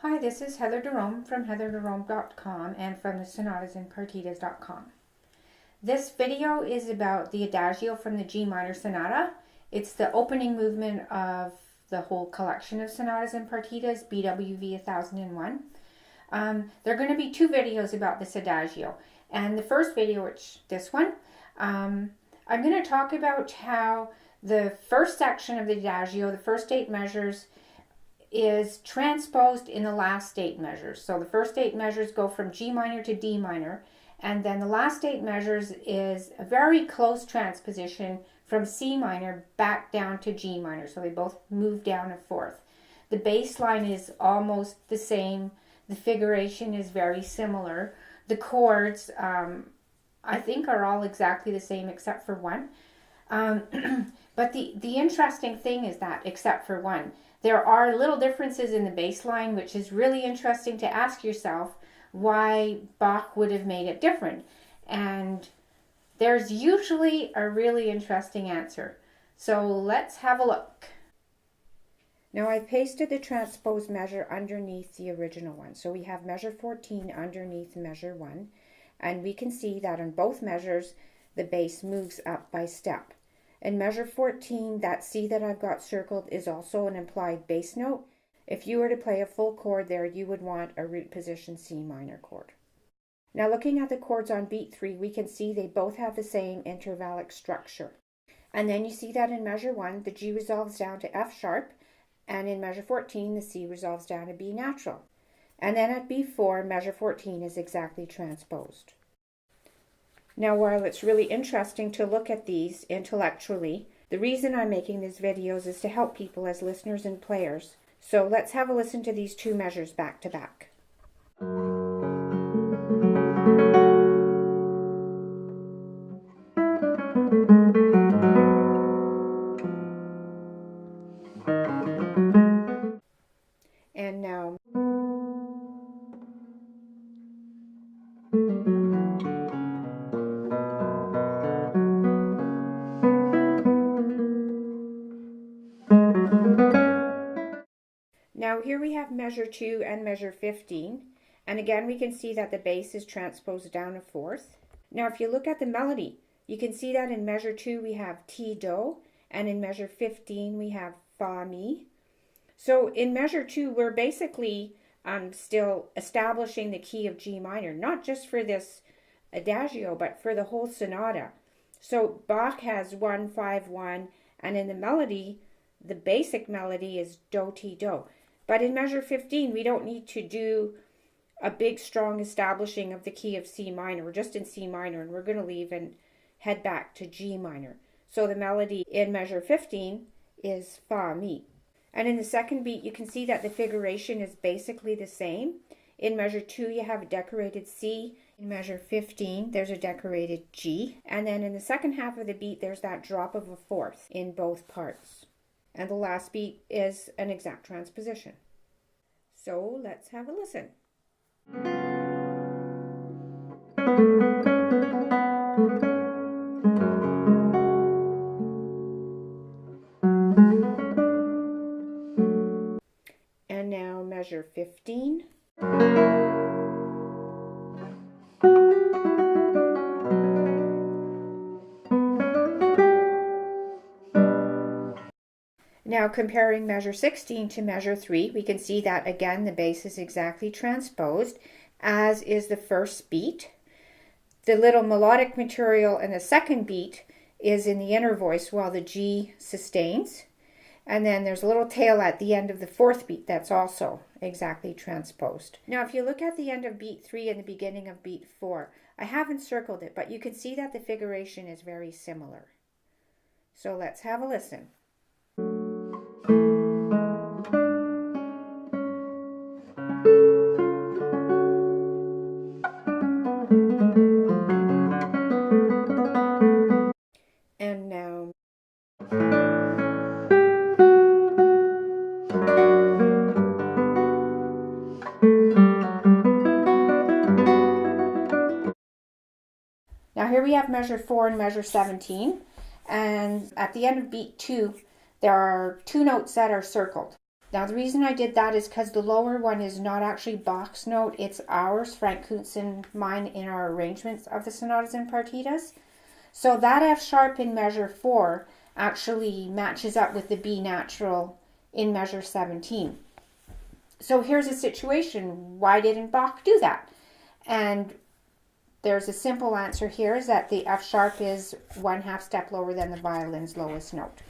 Hi, this is Heather Jerome from heatherjerome.com and from the sonatasandpartitas.com. This video is about the Adagio from the G minor sonata. It's the opening movement of the whole collection of sonatas and partitas, BWV 1001. There are going to be two videos about this Adagio. And the first video, which this one, I'm going to talk about how the first section of the Adagio, the first 8 measures, is transposed in the last 8 measures. So the first 8 measures go from G minor to D minor, and then the last 8 measures is a very close transposition from C minor back down to G minor. So they both move down a fourth. The bass line is almost the same. The figuration is very similar. The chords, I think, are all exactly the same except for one. But the interesting thing is that, except for one, there are little differences in the bass line, which is really interesting to ask yourself why Bach would have made it different. And there's usually a really interesting answer. So let's have a look. Now I've pasted the transposed measure underneath the original one. So we have measure 14 underneath measure 1. And we can see that on both measures, the bass moves up by step. In measure 14, that C that I've got circled is also an implied bass note. If you were to play a full chord there, you would want a root position C minor chord. Now looking at the chords on beat 3, we can see they both have the same intervallic structure. And then you see that in measure 1, the G resolves down to F sharp, and in measure 14, the C resolves down to B natural. And then at B4, measure 14 is exactly transposed. Now, while it's really interesting to look at these intellectually, the reason I'm making these videos is to help people as listeners and players. So let's have a listen to these two measures back to back. And now. Now here we have measure 2 and measure 15, and again we can see that the bass is transposed down a fourth. Now if you look at the melody, you can see that in measure 2 we have Ti Do, and in measure 15 we have Fa Mi. So in measure 2 we're basically still establishing the key of G minor, not just for this Adagio but for the whole sonata. So Bach has 1, 5, 1, and in the melody, the basic melody is Do, Ti, Do. But in measure 15, we don't need to do a big, strong establishing of the key of C minor. We're just in C minor, and we're going to leave and head back to G minor. So the melody in measure 15 is Fa Mi. And in the second beat, you can see that the figuration is basically the same. In measure 2, you have a decorated C. In measure 15, there's a decorated G. And then in the second half of the beat, there's that drop of a fourth in both parts. And the last beat is an exact transposition. So let's have a listen. And now measure 15. Now comparing measure 16 to measure 3, we can see that again the bass is exactly transposed, as is the first beat. The little melodic material in the second beat is in the inner voice while the G sustains. And then there's a little tail at the end of the fourth beat that's also exactly transposed. Now if you look at the end of beat 3 and the beginning of beat 4, I haven't circled it, but you can see that the figuration is very similar. So let's have a listen. And now. Now here we have measure 4 and measure 17. And at the end of beat 2, there are 2 notes that are circled. Now the reason I did that is because the lower one is not actually Bach's note, it's ours, Frank Kuntz and mine, in our arrangements of the sonatas and partitas. So that F sharp in measure 4 actually matches up with the B natural in measure 17. So here's a situation. Why didn't Bach do that? And there's a simple answer here, is that the F sharp is 1/2 step lower than the violin's lowest note.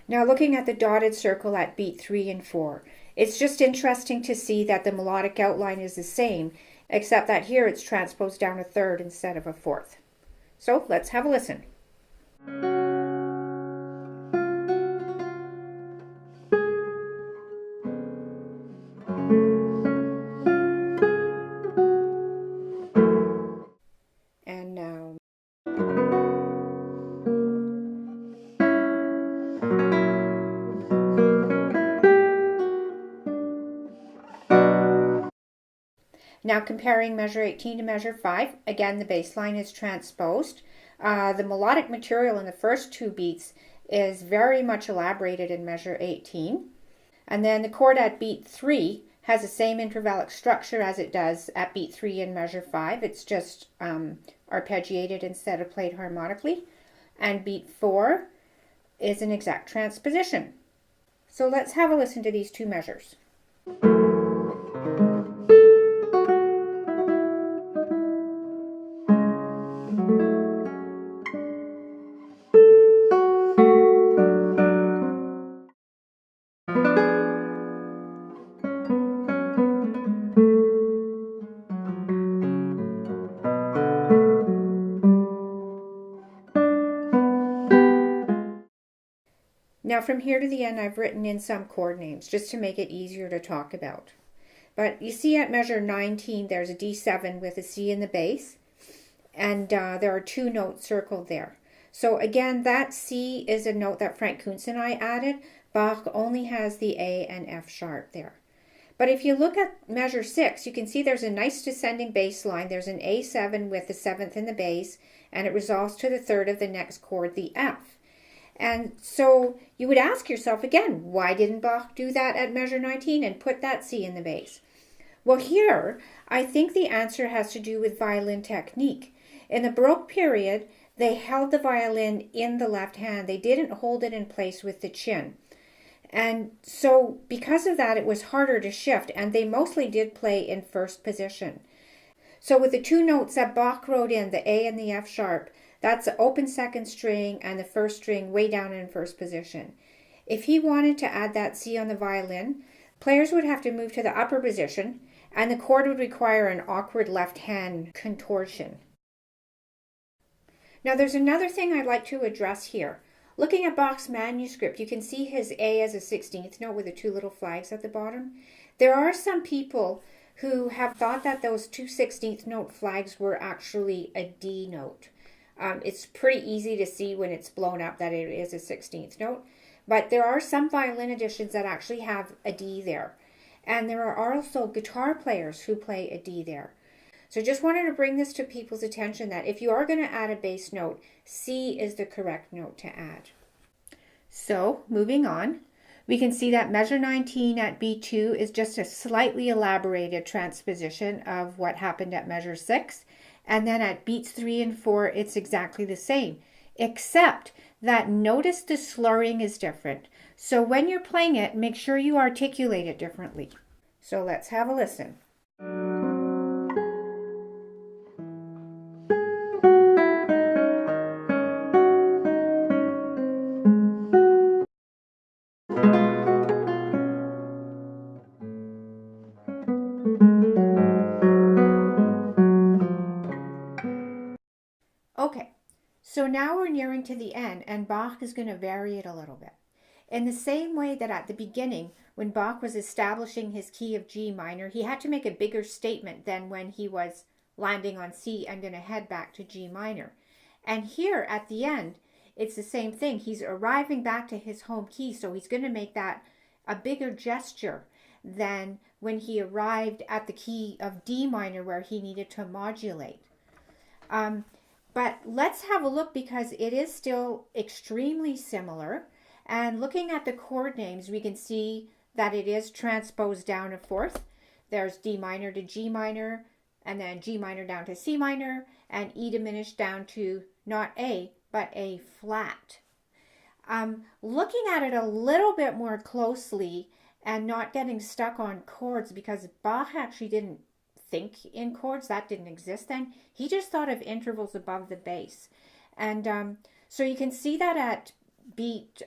Now looking at the dotted circle at beat 3 and 4, it's just interesting to see that the melodic outline is the same, except that here it's transposed down a third instead of a fourth. So let's have a listen. And now. Now comparing measure 18 to measure 5, again the bass line is transposed. The melodic material in the first two beats is very much elaborated in measure 18. And then the chord at beat 3 has the same intervallic structure as it does at beat 3 in measure 5. It's just arpeggiated instead of played harmonically. And beat 4 is an exact transposition. So let's have a listen to these two measures. Now from here to the end, I've written in some chord names just to make it easier to talk about. But you see at measure 19, there's a D7 with a C in the bass, and there are two notes circled there. So again, that C is a note that Frank Kuntz and I added. Bach only has the A and F sharp there. But if you look at measure 6, you can see there's a nice descending bass line. There's an A7 with the 7th in the bass, and it resolves to the third of the next chord, the F. And so you would ask yourself again, why didn't Bach do that at measure 19 and put that C in the bass? Well, here, I think the answer has to do with violin technique. In the Baroque period, they held the violin in the left hand. They didn't hold it in place with the chin. And so because of that, it was harder to shift, and they mostly did play in first position. So with the two notes that Bach wrote in, the A and the F sharp, that's the open second string and the first string way down in first position. If he wanted to add that C on the violin, players would have to move to the upper position, and the chord would require an awkward left hand contortion. Now there's another thing I'd like to address here. Looking at Bach's manuscript, you can see his A as a 16th note with the two little flags at the bottom. There are some people who have thought that those two 16th note flags were actually a D note. It's pretty easy to see when it's blown up that it is a 16th note, but there are some violin editions that actually have a D there. And there are also guitar players who play a D there. So just wanted to bring this to people's attention that if you are going to add a bass note, C is the correct note to add. So moving on, we can see that measure 19 at B2 is just a slightly elaborated transposition of what happened at measure 6. And then at beats 3 and 4, it's exactly the same, except that notice the slurring is different. So when you're playing it, make sure you articulate it differently. So let's have a listen. Okay, so now we're nearing to the end, and Bach is going to vary it a little bit. In the same way that at the beginning, when Bach was establishing his key of G minor, he had to make a bigger statement than when he was landing on C and going to head back to G minor. And here at the end, it's the same thing. He's arriving back to his home key, so he's going to make that a bigger gesture than when he arrived at the key of D minor where he needed to modulate. But let's have a look because it is still extremely similar. And looking at the chord names, we can see that it is transposed down a fourth. There's D minor to G minor, and then G minor down to C minor, and E diminished down to not A, but A flat. Looking at it a little bit more closely and not getting stuck on chords, because Bach actually didn't think in chords, that didn't exist then. He just thought of intervals above the bass. And so you can see that at beat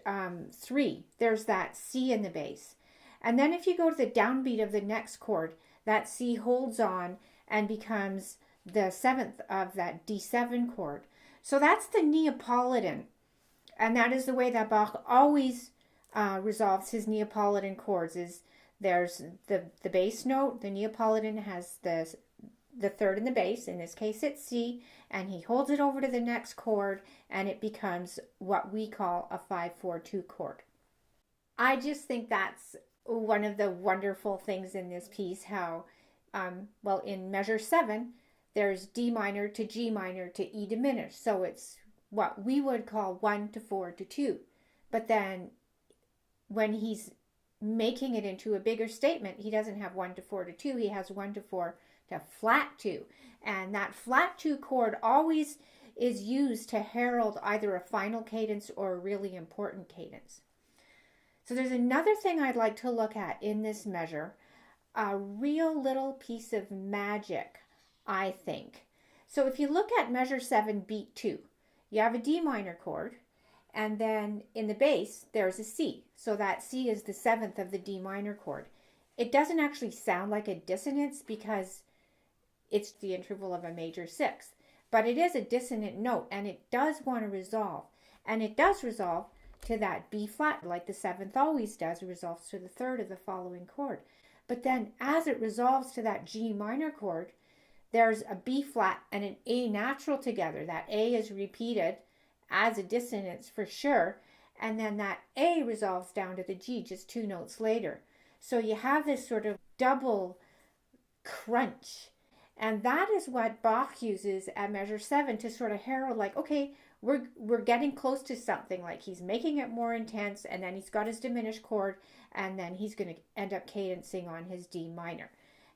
3, there's that C in the bass. And then if you go to the downbeat of the next chord, that C holds on and becomes the 7th of that D7 chord. So that's the Neapolitan. And that is the way that Bach always resolves his Neapolitan chords. Is there's the bass note, the Neapolitan has the third in the bass, in this case it's C, and he holds it over to the next chord, and it becomes what we call a 5-4-2 chord. I just think that's one of the wonderful things in this piece, how, well, in measure 7, there's D minor to G minor to E diminished, so it's what we would call 1 to 4 to 2. But then when he's making it into a bigger statement, he doesn't have 1 to 4 to 2, he has 1 to 4 to flat 2. And that flat 2 chord always is used to herald either a final cadence or a really important cadence. So there's another thing I'd like to look at in this measure, a real little piece of magic, I think. So if you look at measure 7, beat 2, you have a D minor chord, and then in the bass there's a C. So that C is the 7th of the D minor chord. It doesn't actually sound like a dissonance because it's the interval of a major 6th, but it is a dissonant note, and it does want to resolve, and it does resolve to that B flat, like the 7th always does. It resolves to the 3rd of the following chord. But then as it resolves to that G minor chord, there's a B flat and an A natural together. That A is repeated as a dissonance for sure, and then that A resolves down to the G just 2 notes later. So you have this sort of double crunch, and that is what Bach uses at measure 7 to sort of herald, like, okay, we're getting close to something, like he's making it more intense, and then he's got his diminished chord, and then he's going to end up cadencing on his D minor.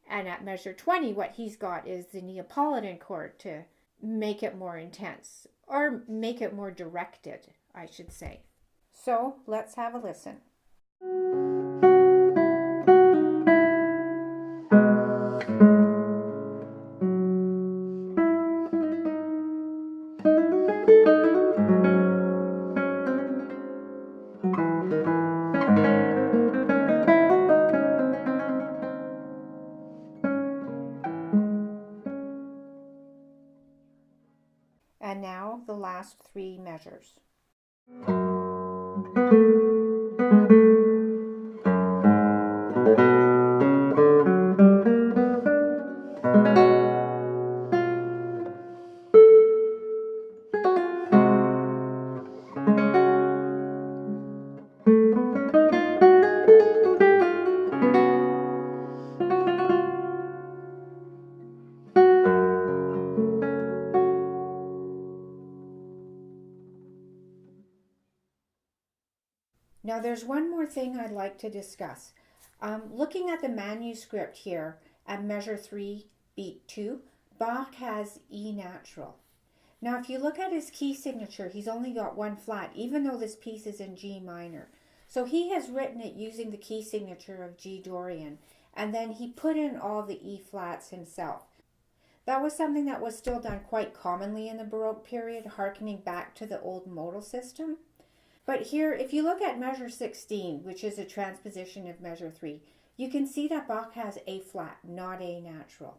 And at measure 20, what he's got is the Neapolitan chord to make it more intense, or make it more directed, I should say. So let's have a listen. And now the last 3 measures. Now there's one more thing I'd like to discuss. Looking at the manuscript here at measure 3, beat 2, Bach has E natural. Now if you look at his key signature, he's only got 1 flat, even though this piece is in G minor. So he has written it using the key signature of G Dorian, and then he put in all the E flats himself. That was something that was still done quite commonly in the Baroque period, hearkening back to the old modal system. But here, if you look at measure 16, which is a transposition of measure 3, you can see that Bach has A flat, not A natural.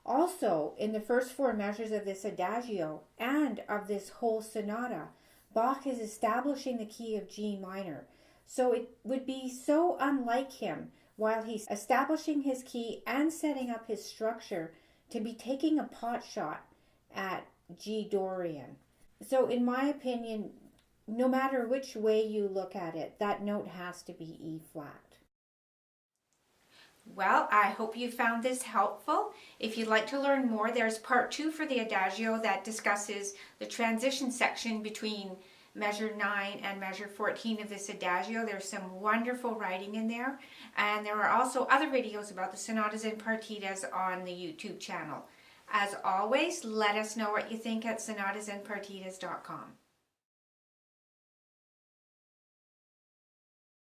Also, in the first 4 measures of this Adagio and of this whole sonata, Bach is establishing the key of G minor. So it would be so unlike him, while he's establishing his key and setting up his structure, to be taking a pot shot at G Dorian. So in my opinion, no matter which way you look at it, that note has to be E flat. Well, I hope you found this helpful. If you'd like to learn more, there's part 2 for the Adagio that discusses the transition section between measure 9 and measure 14 of this Adagio. There's some wonderful writing in there, and there are also other videos about the sonatas and partitas on the YouTube channel. As always, let us know what you think at sonatasandpartitas.com.